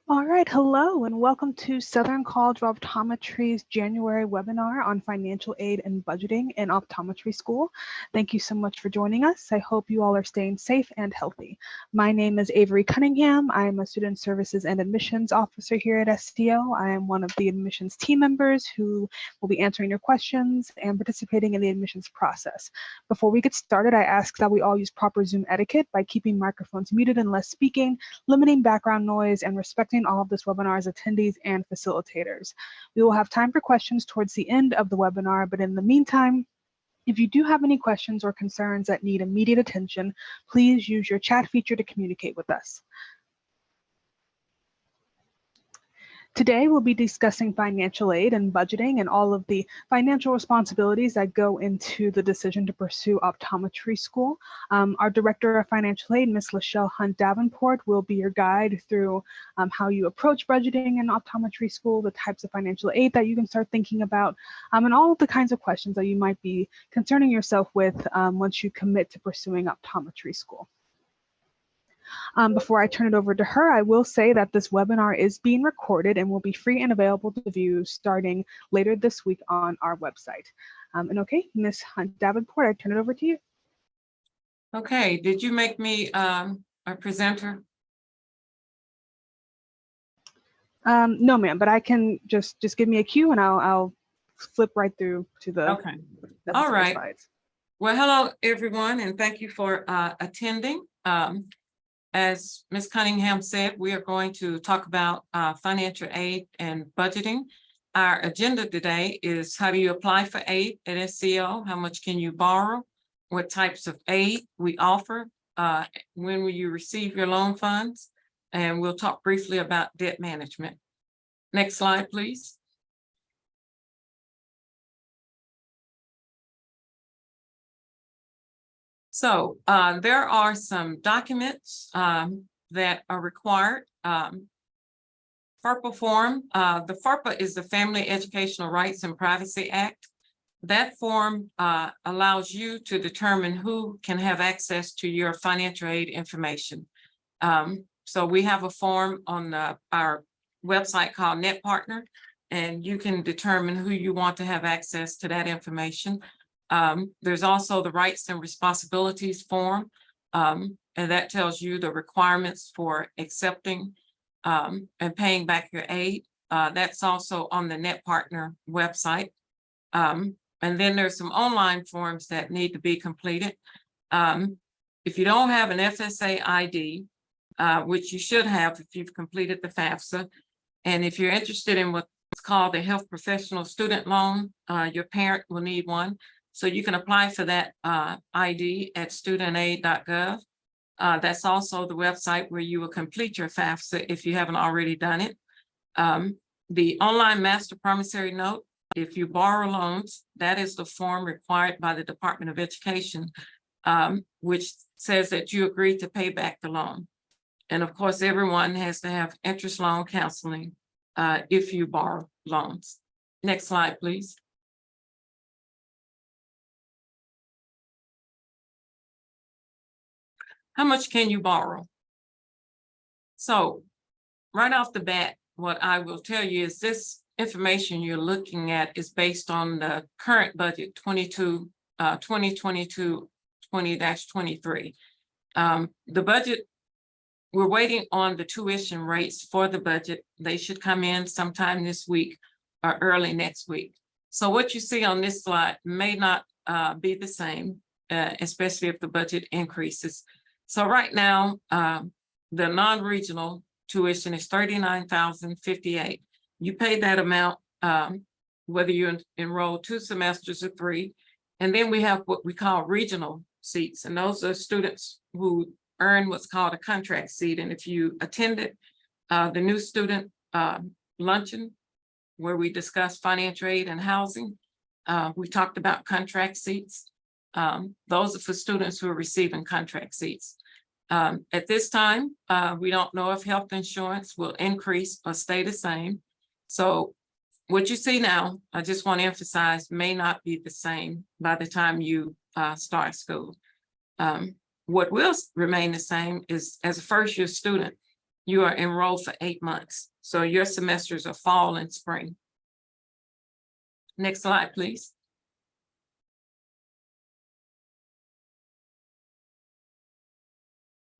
All right, hello and welcome to Southern College of Optometry's January webinar on financial aid and budgeting in optometry school. Thank you so much for joining us. I hope you all are staying safe and healthy. My name is Avery Cunningham. I am a Student Services and Admissions Officer here at SCO. I am one of the admissions team members who will be answering your questions and participating in the admissions process. Before we get started, I ask that we all use proper Zoom etiquette by keeping microphones muted unless speaking, limiting background noise, and respecting all of this webinar's attendees and facilitators. We will have time for questions towards the end of the webinar, but in the meantime, if you do have any questions or concerns that need immediate attention, please use your chat feature to communicate with us. Today, we'll be discussing financial aid and budgeting and all of the financial responsibilities that go into the decision to pursue optometry school. Our Director of Financial Aid, Ms. Lachelle Hunt Davenport, will be your guide through how you approach budgeting in optometry school, the types of financial aid that you can start thinking about, and all of the kinds of questions that you might be concerning yourself with once you commit to pursuing optometry school. Before I turn it over to her, I will say that this webinar is being recorded and will be free and available to view starting later this week on our website. And okay, Ms. Hunt Davenport, I turn it over to you. Okay, did you make me a presenter? No, ma'am, but I can just give me a cue and I'll flip right through to the Okay. All right. slides. Well, hello, everyone, and thank you for attending. As Ms. Cunningham said, we are going to talk about financial aid and budgeting. Our agenda today is how do you apply for aid at SCO? How much can you borrow? What types of aid we offer? When will you receive your loan funds? And we'll talk briefly about debt management. Next slide, please. So there are some documents that are required. FERPA form. The FERPA is the Family Educational Rights and Privacy Act. That form allows you to determine who can have access to your financial aid information. So we have a form on our website called Net Partner, and you can determine who you want to have access to that information. There's also the rights and responsibilities form, and that tells you the requirements for accepting and paying back your aid. That's also on the Net Partner website. And then there's some online forms that need to be completed. If you don't have an FSA ID, which you should have if you've completed the FAFSA, and if you're interested in what's called a health professional student loan, your parent will need one. So you can apply for that ID at studentaid.gov. That's also the website where you will complete your FAFSA if you haven't already done it. The online master promissory note, if you borrow loans, that is the form required by the Department of Education, which says that you agree to pay back the loan. And of course, everyone has to have interest loan counseling if you borrow loans. Next slide, please. How much can you borrow? So right off the bat, what I will tell you is this information you're looking at is based on the current budget 2022-20-23. The budget, we're waiting on the tuition rates for the budget. They should come in sometime this week or early next week. So what you see on this slide may not be the same, especially if the budget increases. So right now, the non-regional tuition is $39,058. You pay that amount whether you enroll 2 semesters or 3. And then we have what we call regional seats. And those are students who earn what's called a contract seat. And if you attended the new student luncheon, where we discussed financial aid and housing, we talked about contract seats. Those are for students who are receiving contract seats. At this time, we don't know if health insurance will increase or stay the same. So what you see now, I just want to emphasize, may not be the same by the time you start school. What will remain the same is, as a first-year student, you are enrolled for 8 months. So your semesters are fall and spring. Next slide, please.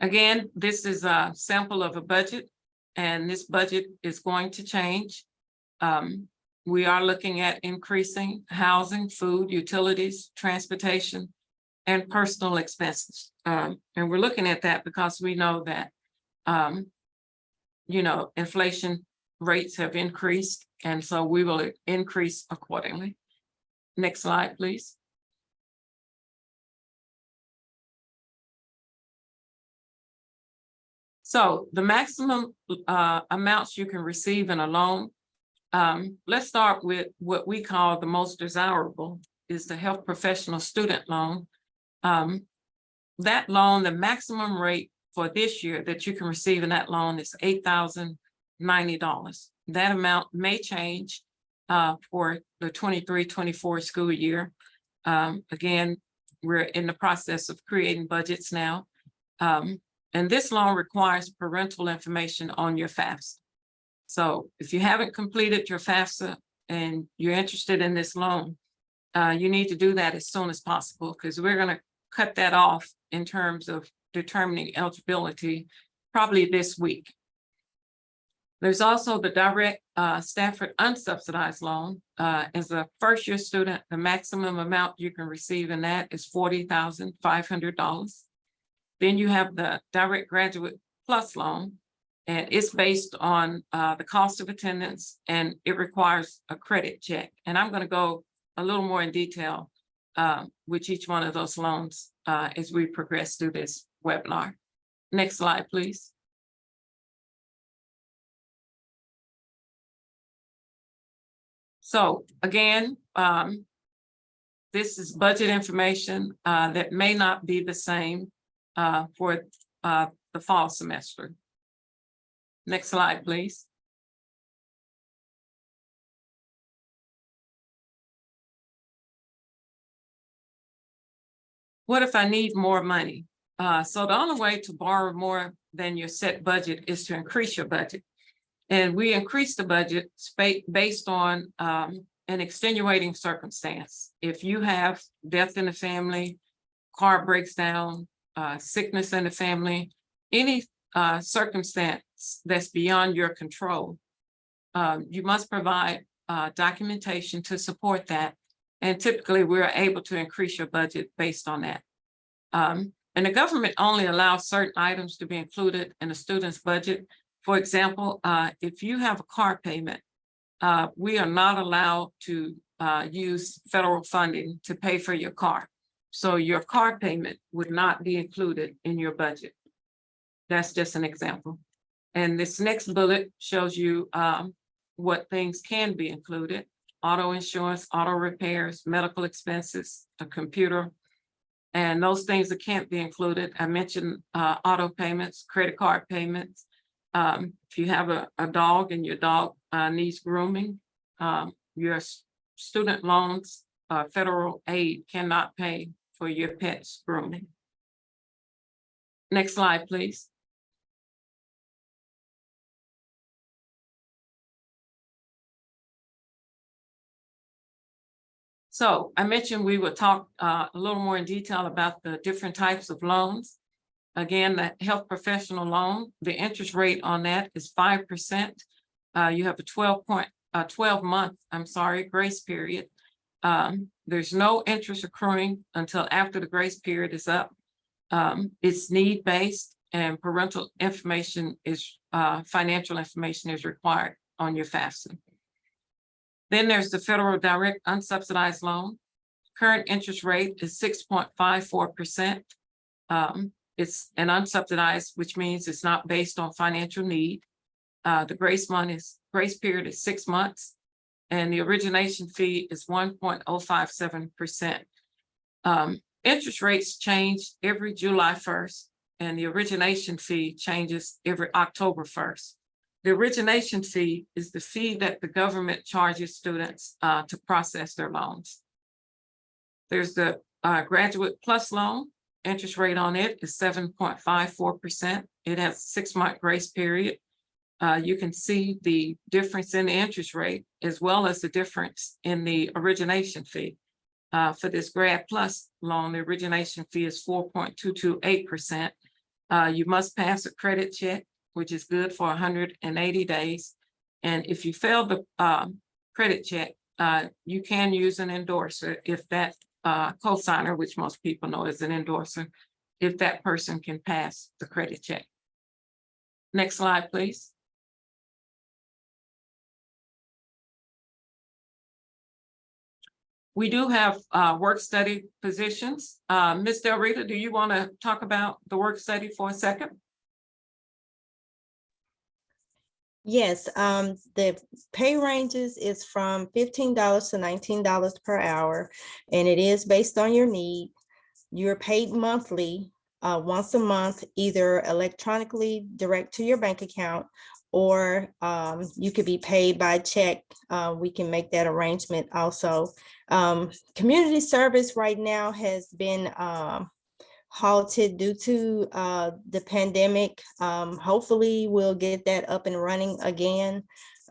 Again, this is a sample of a budget, and this budget is going to change. We are looking at increasing housing, food, utilities, transportation, and personal expenses. And we're looking at that because we know that, inflation rates have increased, and so we will increase accordingly. Next slide, please. So the maximum amounts you can receive in a loan, let's start with what we call the most desirable, is the health professional student loan. That loan, the maximum rate for this year that you can receive in that loan is $8,090. That amount may change for the 23-24 school year. Again, we're in the process of creating budgets now. And this loan requires parental information on your FAFSA. So if you haven't completed your FAFSA and you're interested in this loan, you need to do that as soon as possible, because we're going to cut that off in terms of determining eligibility probably this week. There's also the direct Stafford unsubsidized loan. As a first-year student, the maximum amount you can receive in that is $40,500. Then you have the direct graduate plus loan, and it's based on the cost of attendance, and it requires a credit check. And I'm going to go a little more in detail with each one of those loans as we progress through this webinar. Next slide, please. So again, this is budget information that may not be the same for the fall semester. Next slide, please. What if I need more money? So the only way to borrow more than your set budget is to increase your budget. And we increase the budget based on an extenuating circumstance. If you have death in the family, car breaks down, sickness in the family, any circumstance that's beyond your control, you must provide documentation to support that. And typically we're able to increase your budget based on that. And the government only allows certain items to be included in a student's budget. For example, if you have a car payment, we are not allowed to use federal funding to pay for your car. So your car payment would not be included in your budget. That's just an example. And this next bullet shows you what things can be included: auto insurance, auto repairs, medical expenses, a computer. And those things that can't be included, I mentioned auto payments, credit card payments. If you have a dog and your dog needs grooming, your student loans, federal aid cannot pay for your pet's grooming. Next slide, please. So I mentioned we would talk a little more in detail about the different types of loans. Again, the health professional loan, the interest rate on that is 5%. You have a 12-month grace period. There's no interest accruing until after the grace period is up. It's need-based, and parental information is financial information is required on your FAFSA. Then there's the federal direct unsubsidized loan. Current interest rate is 6.54%. It's an unsubsidized, which means it's not based on financial need. The grace period is 6 months, and the origination fee is 1.057%. Interest rates change every July 1st, and the origination fee changes every October 1st. The origination fee is the fee that the government charges students to process their loans. There's the graduate plus loan. Interest rate on it is 7.54%. It has a 6-month grace period. You can see the difference in the interest rate as well as the difference in the origination fee. For this Grad Plus loan, the origination fee is 4.228%. You must pass a credit check, which is good for 180 days. And if you fail the credit check, you can use an endorser if that cosigner, which most people know is an endorser, if that person can pass the credit check. Next slide, please. We do have work study positions. Ms. Del Rita, do you want to talk about the work study for a second? Yes, the pay ranges is from $15 to $19 per hour, and it is based on your need. You're paid monthly, once a month, either electronically direct to your bank account, or you could be paid by check. We can make that arrangement also. Community service right now has been halted due to the pandemic. Hopefully we'll get that up and running again.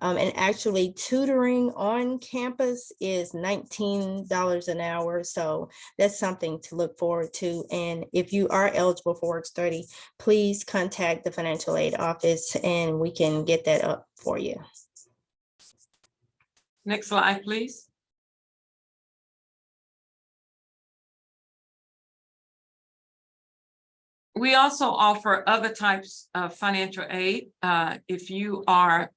And actually tutoring on campus is $19 an hour. So that's something to look forward to. And if you are eligible for work study, please contact the financial aid office and we can get that up for you. Next slide, please. We also offer other types of financial aid. If you are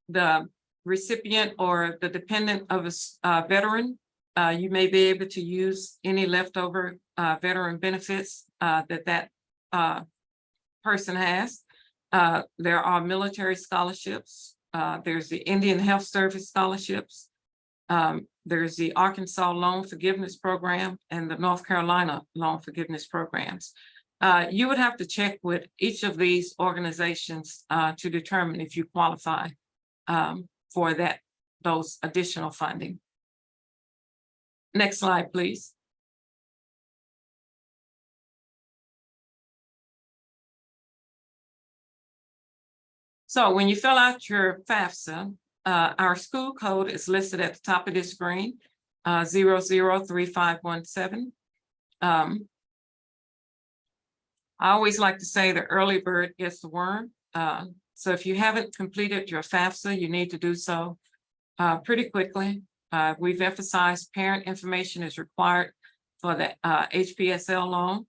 the recipient or the dependent of a veteran, you may be able to use any leftover veteran benefits that person has. There are military scholarships. There's the Indian Health Service scholarships. There's the Arkansas Loan Forgiveness Program and the North Carolina Loan Forgiveness Programs. You would have to check with each of these organizations to determine if you qualify for those additional funding. Next slide, please. So when you fill out your FAFSA, our school code is listed at the top of this screen, 003517. I always like to say the early bird gets the worm. So if you haven't completed your FAFSA, you need to do so pretty quickly. We've emphasized parent information is required for the HPSL loan.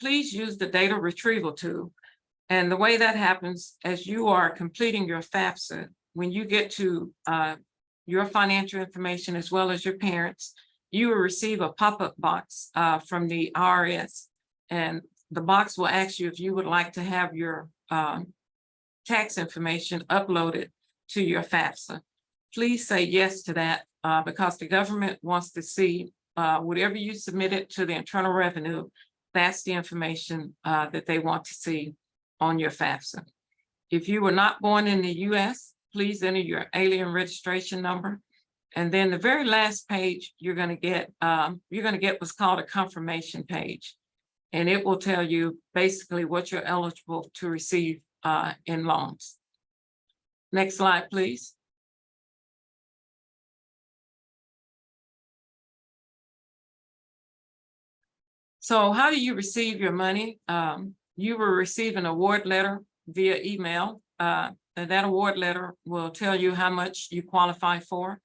Please use the data retrieval tool. And the way that happens, as you are completing your FAFSA, when you get to your financial information as well as your parents, you will receive a pop-up box from the IRS. And the box will ask you if you would like to have your tax information uploaded to your FAFSA. Please say yes to that because the government wants to see whatever you submitted to the Internal Revenue, that's the information that they want to see on your FAFSA. If you were not born in the US, please enter your alien registration number. And then the very last page, you're going to get what's called a confirmation page. And it will tell you basically what you're eligible to receive in loans. Next slide, please. So how do you receive your money? You will receive an award letter via email. And that award letter will tell you how much you qualify for.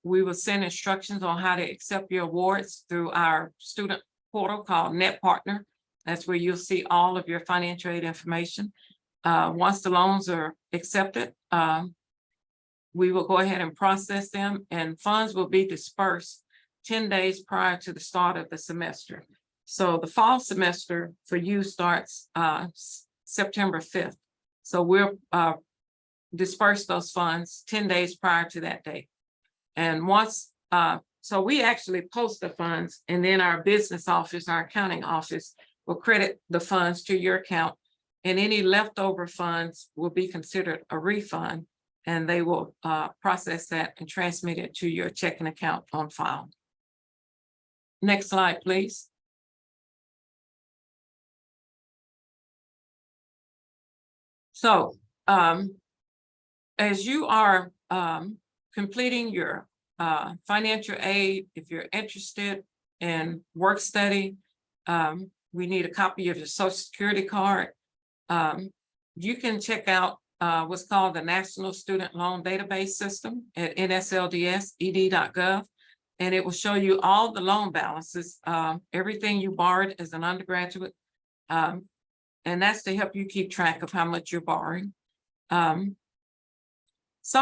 We will send instructions on how to accept your awards through our student portal called Net Partner. That's where you'll see all of your financial aid information. Once the loans are accepted, we will go ahead and process them, and funds will be dispersed 10 days prior to the start of the semester. So the fall semester for you starts September 5th. So we'll disperse those funds 10 days prior to that date. And once, so we actually post the funds, and then our business office, our accounting office, will credit the funds to your account, and any leftover funds will be considered a refund, and they will process that and transmit it to your checking account on file. Next slide, please. So as you are completing your financial aid, if you're interested in work study, we need a copy of your Social Security card. You can check out what's called the National Student Loan Database System at nslds.ed.gov, and it will show you all the loan balances, everything you borrowed as an undergraduate, and that's to help you keep track of how much you're borrowing. Some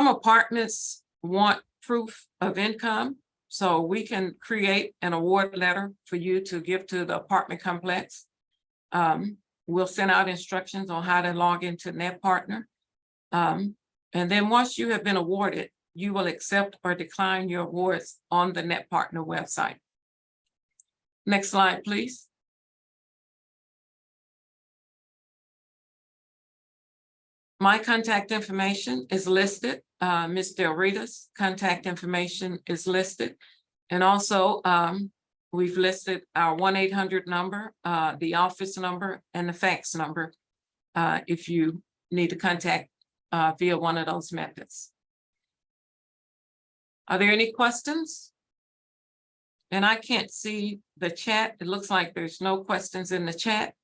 apartments want proof of income, so we can create an award letter for you to give to the apartment complex. We'll send out instructions on how to log into NetPartner. And then once you have been awarded, you will accept or decline your awards on the NetPartner website. Next slide, please. My contact information is listed. Ms. Del Rita's contact information is listed. And also, we've listed our 1-800 number, the office number, and the fax number if you need to contact via one of those methods. Are there any questions? And I can't see the chat. It looks like there's no questions in the chat.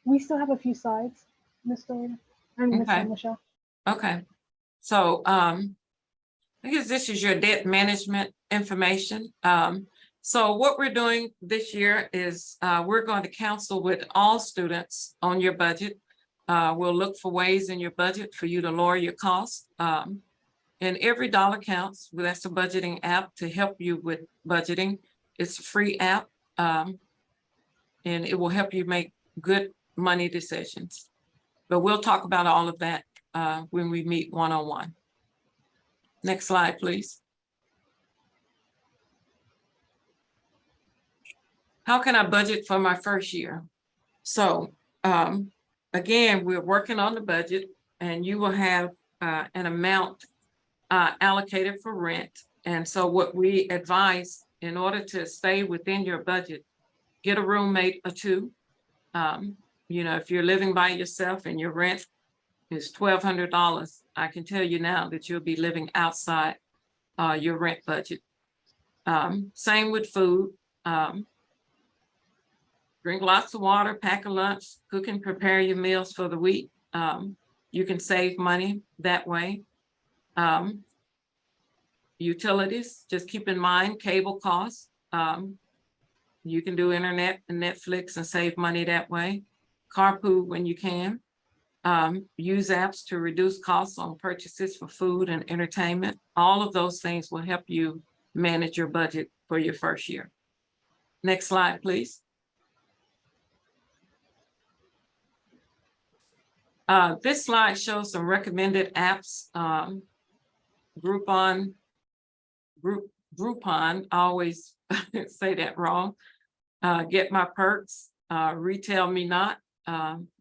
We still have a few slides, Ms. Dorita and Ms. Okay. Michelle. Okay. So I guess this is your debt management information. So what we're doing this year is we're going to counsel with all students on your budget. We'll look for ways in your budget for you to lower your costs. And every dollar counts. That's a budgeting app to help you with budgeting. It's a free app, and it will help you make good money decisions. But we'll talk about all of that when we meet one-on-one. Next slide, please. How can I budget for my first year? So again, we're working on the budget, and you will have an amount allocated for rent. And so what we advise, in order to stay within your budget, get a roommate or two. You know, if you're living by yourself and your rent is $1,200, I can tell you now that you'll be living outside your rent budget. Same with food. Drink lots of water, pack a lunch, cook and prepare your meals for the week. You can save money that way. Utilities, just keep in mind cable costs. You can do internet and Netflix and save money that way. Carpool when you can. Use apps to reduce costs on purchases for food and entertainment. All of those things will help you manage your budget for your first year. Next slide, please. This slide shows some recommended apps. Groupon, I always say that wrong. Get My Perks, Retail Me Not.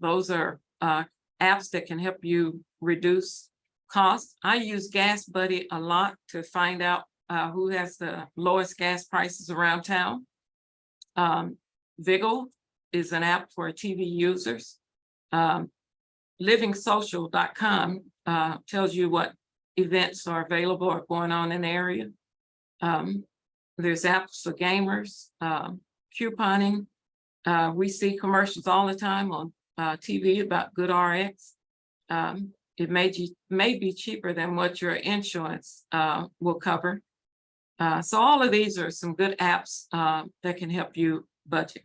Those are apps that can help you reduce costs. I use Gas Buddy a lot to find out who has the lowest gas prices around town. Vigil is an app for TV users. LivingSocial.com tells you what events are available or going on in the area. There's apps for gamers, couponing. We see commercials all the time on TV about GoodRx. It may be cheaper than what your insurance will cover. So all of these are some good apps that can help you budget.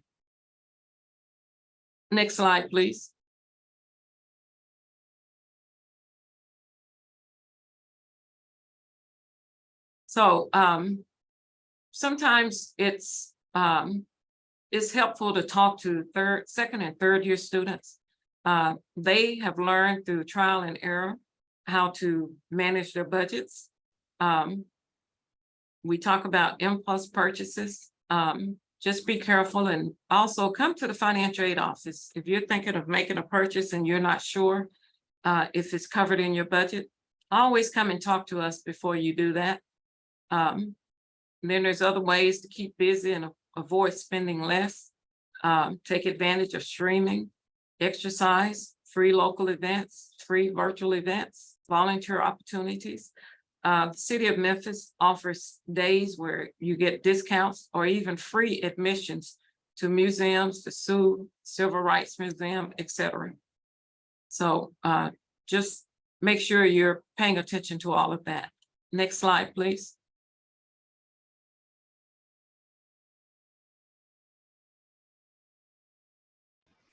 Next slide, please. So sometimes it's helpful to talk to second and third year students. They have learned through trial and error how to manage their budgets. We talk about impulse purchases. Just be careful, and also come to the financial aid office. If you're thinking of making a purchase and you're not sure if it's covered in your budget, always come and talk to us before you do that. Then there's other ways to keep busy and avoid spending less. Take advantage of streaming. exercise, free local events, free virtual events, volunteer opportunities. The city of Memphis offers days where you get discounts or even free admissions to museums, the SCO, Civil Rights Museum, etc. So just make sure you're paying attention to all of that. Next slide, please.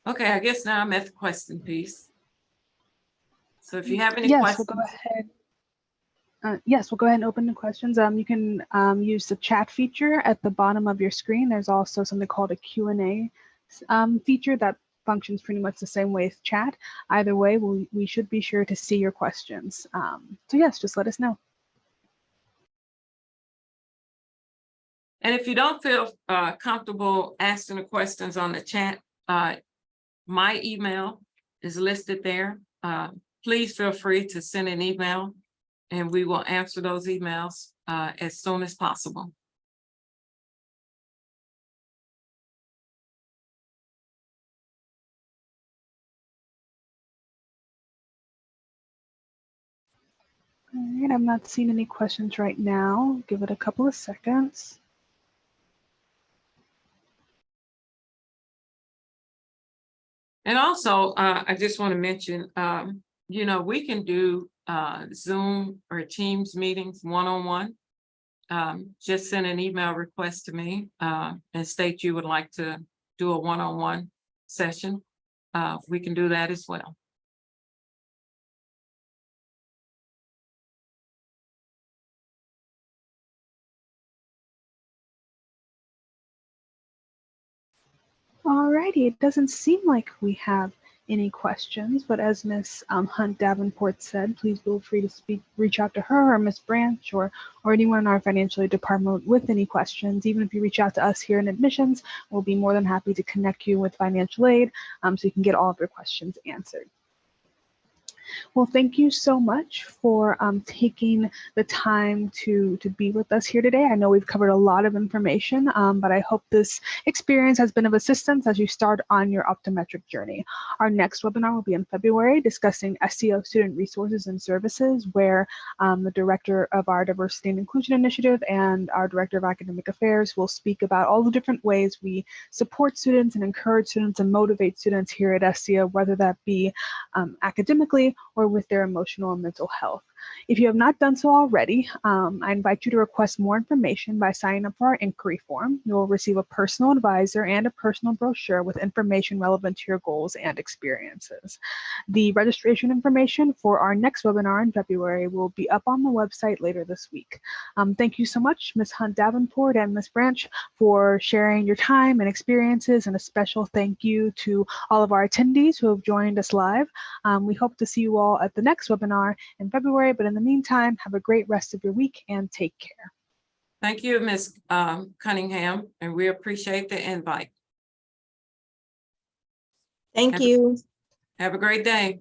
Okay, I guess now I'm at the question piece. So if you have any Yes, questions. we'll go ahead. Yes, we'll go ahead and open the questions. You can use the chat feature at the bottom of your screen. There's also something called a Q&A feature that functions pretty much the same way as chat. Either way, we should be sure to see your questions. So yes, just let us know. And if you don't feel comfortable asking the questions on the chat, my email is listed there. Please feel free to send an email and we will answer those emails as soon as possible. All right, I'm not seeing any questions right now. Give it a couple of seconds. And also, I just want to mention, you know, we can do Zoom or Teams meetings one-on-one. Just send an email request to me and state you would like to do a one-on-one session. We can do that as well. Alrighty, it doesn't seem like we have any questions, but as Ms. Hunt Davenport said, please feel free to reach out to her or Ms. Branch or anyone in our financial aid department with any questions. Even if you reach out to us here in admissions, we'll be more than happy to connect you with financial aid so you can get all of your questions answered. Well, thank you so much for taking the time to be with us here today. I know we've covered a lot of information, but I hope this experience has been of assistance as you start on your optometric journey. Our next webinar will be in February discussing SCO student resources and services, where the director of our Diversity and Inclusion Initiative and our director of academic affairs will speak about all the different ways we support students and encourage students and motivate students here at SCO, whether that be academically or with their emotional and mental health. If you have not done so already, I invite you to request more information by signing up for our inquiry form. You will receive a personal advisor and a personal brochure with information relevant to your goals and experiences. The registration information for our next webinar in February will be up on the website later this week. Thank you so much, Ms. Hunt Davenport and Ms. Branch, for sharing your time and experiences, and a special thank you to all of our attendees who have joined us live. We hope to see you all at the next webinar in February, but in the meantime, have a great rest of your week and take care. Thank you, Ms. Cunningham, and we appreciate the invite. Thank you. Have a great day.